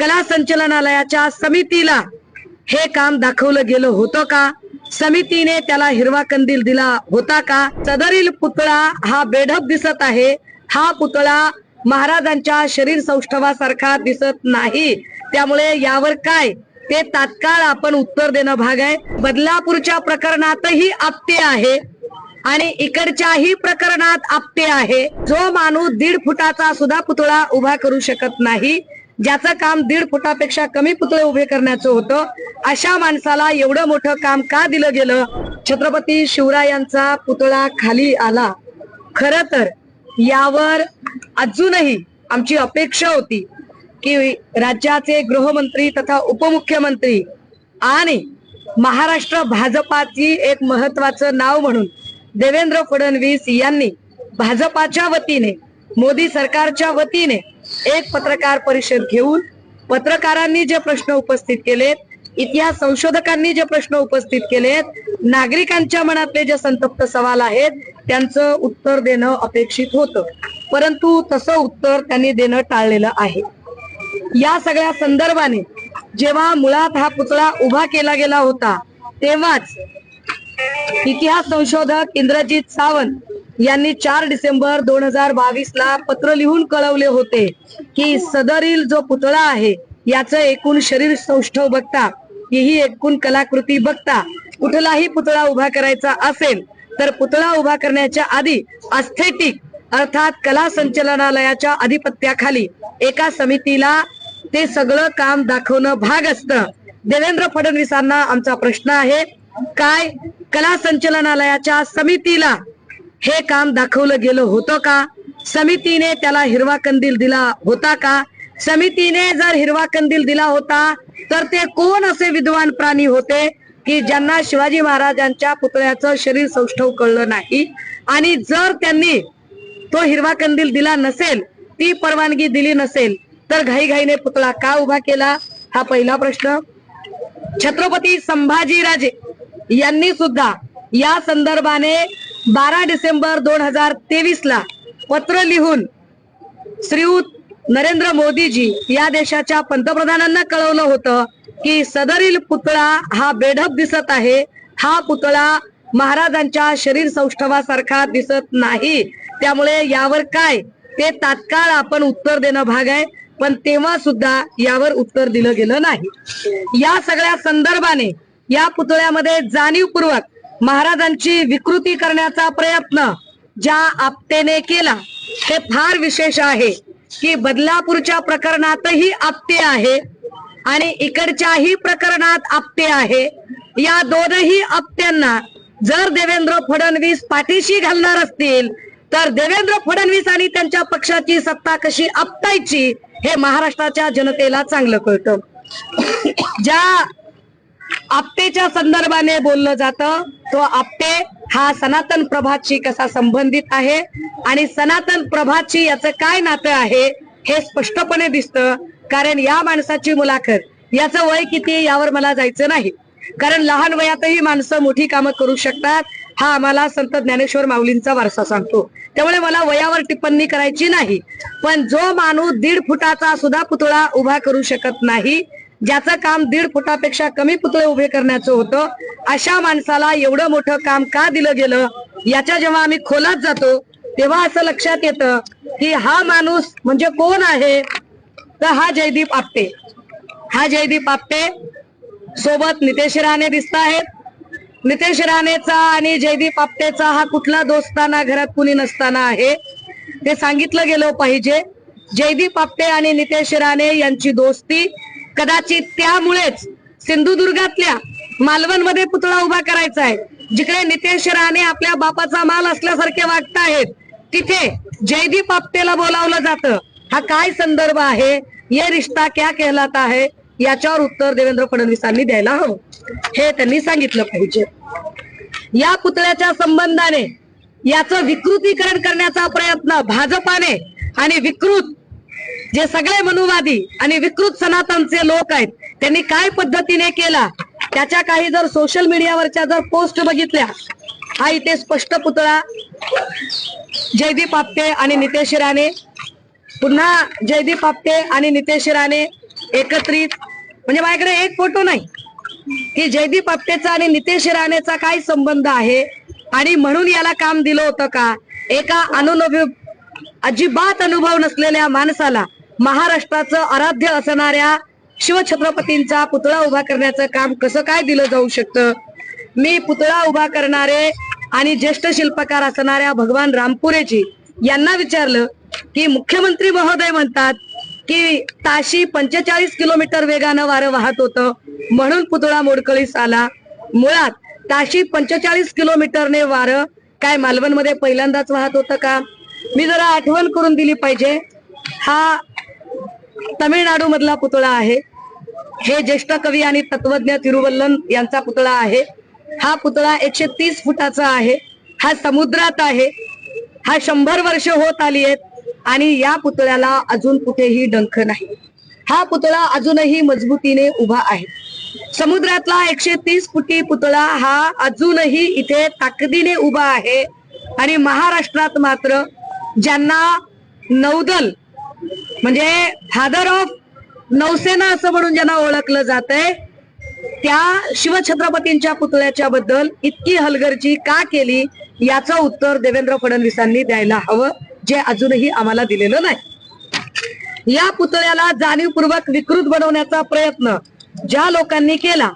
कला संचालनालयाच्या समितीला हे काम दाखवलं गेलं होतं का? समितीने त्याला हिरवा कंदील दिला होता का? सदरील पुतळा हा बेढप दिसत आहे. हा पुतळा महाराजांच्या शरीर सौष्ठवासारखा दिसत नाही. त्यामुळे यावर काय ते तात्काळ आपण उत्तर देणं भाग आहे. बदलापूरच्या प्रकरणातही आपटे आहे आणि इकडच्याही प्रकरणात आपटे आहे. जो माणूस 1.5 फुटाचा सुद्धा पुतळा उभा करू शकत नाही, ज्याचं काम 1.5 फुटापेक्षा कमी पुतळे उभे करण्याचं होतं, अशा माणसाला एवढं मोठं काम का दिलं गेलं? छत्रपती शिवरायांचा पुतळा खाली आला. खर तर यावर अजूनही आमची अपेक्षा होती की राज्याचे गृहमंत्री तथा उपमुख्यमंत्री आणि महाराष्ट्र भाजपाची एक महत्वाचं नाव म्हणून देवेंद्र फडणवीस यांनी भाजपाच्या वतीने, मोदी सरकारच्या वतीने एक पत्रकार परिषद घेऊन पत्रकारांनी जे प्रश्न उपस्थित केलेत, इतिहास संशोधकांनी जे प्रश्न उपस्थित केलेत, नागरिकांच्या मनातले जे संतप्त सवाल आहेत त्यांचं उत्तर देणं अपेक्षित होतं. परंतु तसं उत्तर त्यांनी देणं टाळलेलं आहे. या सगळ्या संदर्भाने जेव्हा मुळात हा पुतळा उभा केला गेला होता तेव्हाच इतिहास संशोधक इंद्रजित सावंत यांनी 4 डिसेंबर 2022 ला पत्र लिहून कळवले होते की सदरील जो पुतळा आहे याचं एकूण शरीर सौष्ठव बघता, ही एकूण कलाकृती बघता, कुठलाही पुतळा उभा करायचा असेल तर पुतळा उभा करण्याच्या आधी एस्थेटिक अर्थात कला संचालनालयाच्या अधिपत्याखाली एका समितीला ते सगळं काम दाखवणं भाग असतं. देवेंद्र फडणवीसांना आमचा प्रश्न आहे, काय कला संचालनालयाच्या समितीला हे काम दाखवलं गेलं होतं का? समितीने त्याला हिरवा कंदील दिला होता का? समितीने जर हिरवा कंदील दिला होता तर ते कोण असे विद्वान प्राणी होते की ज्यांना शिवाजी महाराजांच्या पुतळ्याचं शरीर सौष्ठव कळलं नाही? आणि जर त्यांनी तो हिरवा कंदील दिला नसेल, ती परवानगी दिली नसेल, तर घाईघाईने पुतळा का उभा केला? हा पहिला प्रश्न. छत्रपती संभाजीराजे यांनी सुद्धा या संदर्भाने 12 डिसेंबर 2023 ला पत्र लिहून श्रीयुत नरेंद्र मोदीजी या देशाच्या पंतप्रधानांना कळवलं होतं की सदरील पुतळा हा बेढप दिसत आहे. हा पुतळा महाराजांच्या शरीर सौष्ठवासारखा दिसत नाही. त्यामुळे यावर काय ते तात्काळ आपण उत्तर देणं भाग आहे. पण तेव्हा सुद्धा यावर उत्तर दिलं गेलं नाही. या सगळ्या संदर्भाने या पुतळ्यामध्ये जाणीवपूर्वक महाराजांची विकृती करण्याचा प्रयत्न ज्या आपटेने केला हे फार विशेष आहे की बदलापूरच्या प्रकरणातही आपटे आहे आणि इकडच्याही प्रकरणात आपटे आहे. या दोनही आपट्यांना जर देवेंद्र फडणवीस पाठीशी घालणार असतील तर देवेंद्र फडणवीस आणि त्यांच्या पक्षाची सत्ता कशी आपटायची हे महाराष्ट्राच्या जनतेला चांगलं कळतं. ज्या आपटेच्या संदर्भाने बोललं जातं तो आपटे हा सनातन प्रभातशी कसा संबंधित आहे आणि सनातन प्रभातशी याचं काय नातं आहे हे स्पष्टपणे दिसतं. कारण या माणसाची मुलाखत, याचं वय किती यावर मला जायचं नाही, कारण लहान वयातही माणसं मोठी कामं करू शकतात हा आम्हाला संत ज्ञानेश्वर माऊलींचा वारसा सांगतो. त्यामुळे मला वयावर टिप्पणी करायची नाही. पण जो माणूस 1.5 फुटाचा सुद्धा पुतळा उभा करू शकत नाही, ज्याचं काम 1.5 फुटापेक्षा कमी पुतळे उभे करण्याचं होतं, अशा माणसाला एवढं मोठं काम का दिलं गेलं? याच्या जेव्हा आम्ही खोलात जातो तेव्हा असं लक्षात येतं की हा माणूस म्हणजे कोण आहे? तर हा जयदीप आपटे. हा जयदीप आपटे सोबत नितेश राणे दिसत आहेत. नितेश राणेचा आणि जयदीप आपटेचा हा कुठला दोस्ताना घरात कुणी नसताना आहे ते सांगितलं गेलं पाहिजे. जयदीप आपटे आणि नितेश राणे यांची दोस्ती कदाचित त्यामुळेच सिंधुदुर्गातल्या मालवणमध्ये पुतळा उभा करायचा आहे, जिकडे नितेश राणे आपल्या बापाचा माल असल्यासारखे वागतायत, तिथे जयदीप आपटेला बोलावलं जातं. हा काय संदर्भ आहे? ये रिश्ता क्या कहलाता है? याच्यावर उत्तर देवेंद्र फडणवीसांनी द्यायला हवं. हे त्यांनी सांगितलं पाहिजे. या पुतळ्याच्या संबंधाने याचं विकृतीकरण करण्याचा प्रयत्न भाजपाने आणि विकृत जे सगळे मनुवादी आणि विकृत सनातनचे लोक आहेत त्यांनी काय पद्धतीने केला, त्याच्या काही जर सोशल मीडियावरच्या जर पोस्ट बघितल्या, हा इथे स्पष्ट पुतळा जयदीप आपटे आणि नितेश राणे, पुन्हा जयदीप आपटे आणि नितेश राणे एकत्रित, म्हणजे माझ्याकडे एक फोटो नाही की जयदीप आपटेचा आणि नितेश राणेचा काय संबंध आहे आणि म्हणून याला काम दिलं होतं का. एका अजिबात अनुभव नसलेल्या माणसाला महाराष्ट्राचं आराध्य असणाऱ्या शिवछत्रपतींचा पुतळा उभा करण्याचं काम कसं काय दिलं जाऊ शकतं. मी पुतळा उभा करणारे आणि ज्येष्ठ शिल्पकार असणाऱ्या भगवान रामपुरेजी यांना विचारलं की मुख्यमंत्री महोदय म्हणतात की ताशी 45 किलोमीटर वेगानं वारं वाहत होतं म्हणून पुतळा मोडकळीस आला. मुळात ताशी 45 किलोमीटरने वारं काय मालवणमध्ये पहिल्यांदाच वाहत होतं का. मी जरा आठवण करून दिली पाहिजे. हा तमिळनाडू मधला पुतळा आहे. हे ज्येष्ठ कवी आणि तत्वज्ञ तिरुवल्लन यांचा पुतळा आहे. हा पुतळा 130 फुटाचा आहे. हा समुद्रात आहे. हा 100 वर्ष होत आली आहेत आणि या पुतळ्याला अजून कुठेही डंख नाही. हा पुतळा अजूनही मजबूतीने उभा आहे. समुद्रातला 130 फुटी पुतळा हा अजूनही इथे ताकदीने उभा आहे आणि महाराष्ट्रात मात्र ज्यांना नौदल म्हणजे फादर ऑफ नौसेना असं म्हणून ज्यांना ओळखलं जातंय त्या शिवछत्रपतींच्या पुतळ्याच्या बद्दल इतकी हलगर्जी का केली याचं उत्तर देवेंद्र फडणवीसांनी द्यायला हवं, जे अजूनही आम्हाला दिलेलं नाही. या पुतळ्याला जाणीवपूर्वक विकृत बनवण्याचा प्रयत्न ज्या लोकांनी केला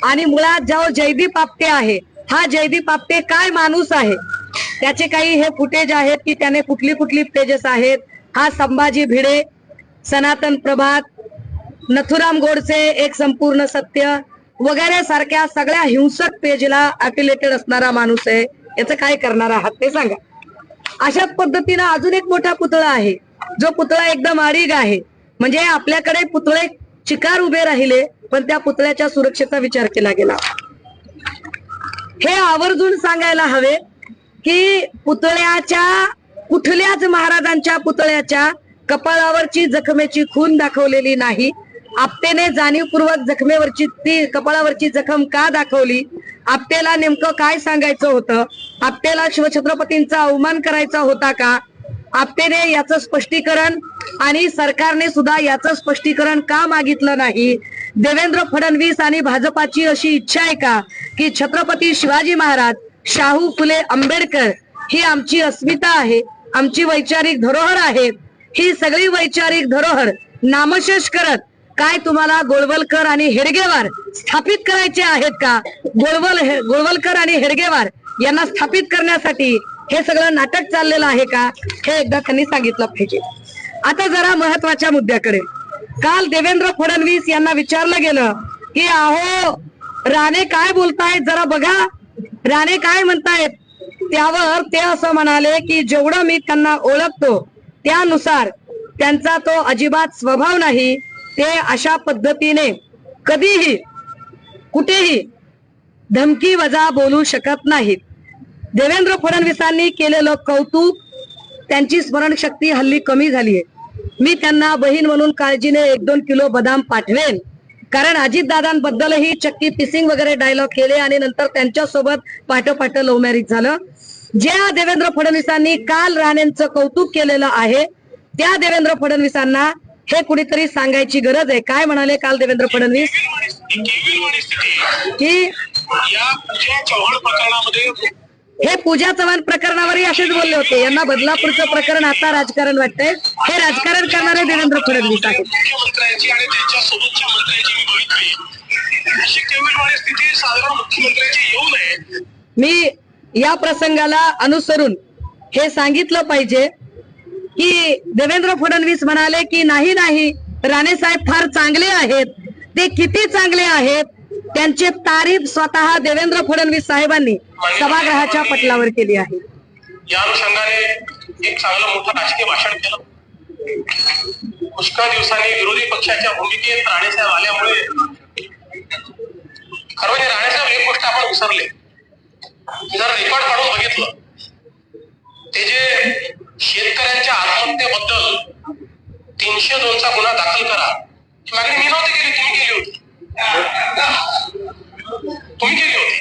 आणि मुळात जो जयदीप आपटे आहे, हा जयदीप आपटे काय माणूस आहे त्याचे काही हे फुटेज आहेत की त्याने कुठली कुठली पेजेस आहेत. हा संभाजी भिडे, सनातन प्रभात, नथुराम गोडसे, एक संपूर्ण सत्य वगैरे सारख्या सगळ्या हिंसक पेजला अफिलेटेड असणारा माणूस आहे. याचं काय करणार आहात ते सांगा. अशाच पद्धतीनं अजून एक मोठा पुतळा आहे जो पुतळा एकदम अडीग आहे. म्हणजे आपल्याकडे पुतळे चिकार उभे राहिले पण त्या पुतळ्याच्या सुरक्षेचा विचार केला गेला. हे आवर्जून सांगायला हवे की पुतळ्याच्या कुठल्याच महाराजांच्या पुतळ्याच्या कपाळावरची जखमेची खून दाखवलेली नाही. आपटेने जाणीवपूर्वक जखमेवरची ती कपाळावरची जखम का दाखवली. आपटेला नेमकं काय सांगायचं होतं. आपटेला शिवछत्रपतींचा अवमान करायचा होता का. आपटेने याचं स्पष्टीकरण आणि सरकारने सुद्धा याचं स्पष्टीकरण का मागितलं नाही. देवेंद्र फडणवीस आणि भाजपाची अशी इच्छा आहे का की छत्रपती शिवाजी महाराज, शाहू फुले आंबेडकर ही आमची अस्मिता आहे, आमची वैचारिक धरोहर आहे. ही सगळी वैचारिक धरोहर नामशेष करत काय तुम्हाला गोळवलकर आणि हेडगेवार स्थापित करायचे आहेत का. गोळवलकर आणि हेडगेवार यांना स्थापित करण्यासाठी हे सगळं नाटक चाललेलं आहे का, हे एकदा त्यांनी सांगितलं पाहिजे. आता जरा महत्वाच्या मुद्द्याकडे. काल देवेंद्र फडणवीस यांना विचारलं गेलं की अहो राणे काय बोलतायत जरा बघा, राणे काय म्हणतायत. त्यावर ते असं म्हणाले की जेवढं मी त्यांना ओळखतो त्यानुसार त्यांचा तो अजिबात स्वभाव नाही. ते अशा पद्धतीने कधीही कुठेही धमकी वजा बोलू शकत नाहीत. देवेंद्र फडणवीसांनी केलेलं कौतुक, त्यांची स्मरणशक्ती हल्ली कमी झाली आहे. मी त्यांना बहीण म्हणून काळजीने 1-2 किलो बदाम पाठवेन, कारण अजितदादांबद्दलही चक्की पिसिंग वगैरे डायलॉग केले आणि नंतर त्यांच्यासोबत पाठ लव्ह मॅरेज झालं. ज्या देवेंद्र फडणवीसांनी काल राणेंचं कौतुक केलेलं आहे त्या देवेंद्र फडणवीसांना हे कुणीतरी सांगायची गरज आहे. काय म्हणाले काल देवेंद्र फडणवीस की हे पूजा चव्हाण प्रकरणावरही असेच बोलले होते. यांना बदलापूरचं प्रकरण आता राजकारण वाटतंय. हे राजकारण करणारे देवेंद्र फडणवीस आहेत. मी या प्रसंगाला अनुसरून हे सांगितलं पाहिजे की देवेंद्र फडणवीस म्हणाले की नाही राणे साहेब फार चांगले आहेत. ते किती चांगले आहेत त्यांची तारीफ स्वतः देवेंद्र फडणवीस साहेबांनी सभागृहाच्या पटलावर केली आहे. या अनुषंगाने एक चांगलं मोठं राजकीय भाषण केलं. पुष्कळ दिवसांनी विरोधी पक्षाच्या भूमिकेत राणेसाहेब आल्यामुळे खरं म्हणजे राणेसाहेब एक गोष्ट आपण विसरले. जर रेकॉर्ड काढून बघितलं ते जे शेतकऱ्यांच्या आत्महत्येबद्दल 302चा गुन्हा दाखल करा ही मागणी मी नव्हती केली, तुम्ही केली होती.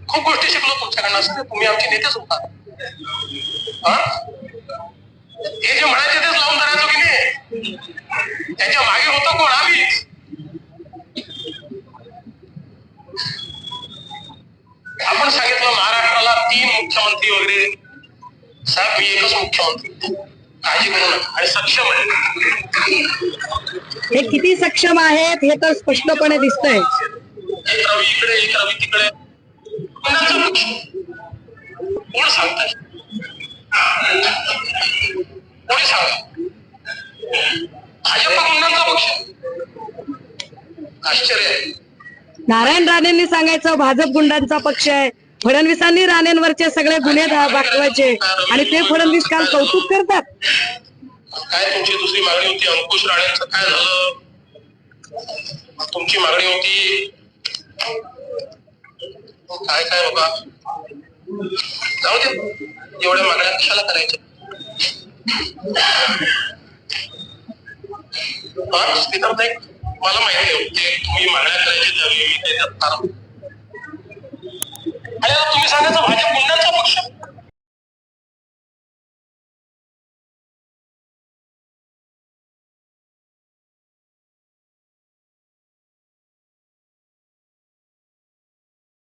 खूप गोष्टी शिकलो तुमच्याकडनं. तुम्ही आमचे नेतेच होता. हे जे म्हणायचे तेच लावून धरायचो की नाही. त्याच्या मागे होतं कोण? आम्ही. आपण सांगितलं महाराष्ट्राला 3 मुख्यमंत्री वगैरे. साहेब, मी एकच मुख्यमंत्री, काळजी करू नका, आणि सक्षम आहे. हे किती सक्षम आहेत हे तर स्पष्टपणे दिसतंय. एक रवी इकडे, एक रवी तिकडे. कोणाचा पक्ष? कोण सांगताय? कोणी सांगा? भाजप गुंडांचा पक्ष. आश्चर्य आहे. नारायण राणेंनी सांगायचं भाजप गुंडांचा पक्ष आहे. फडणवीसांनी राणेंवरचे सगळे गुन्हे दाखवायचे आणि ते फडणवीस काल कौतुक करतात. काय तुमची दुसरी मागणी होती? अंकुश राणेंचं काय झालं? तुमची मागणी होती काय काय बाबा? जाऊ दे, एवढ्या मागण्या कशाला करायच्या? स्पीकर नाही, मला माहिती होते तुम्ही मागण्या करायची त्यावेळी मी त्याच्यात फार. आणि आता तुम्ही सांगायचं भाजप गुंडांचा पक्ष.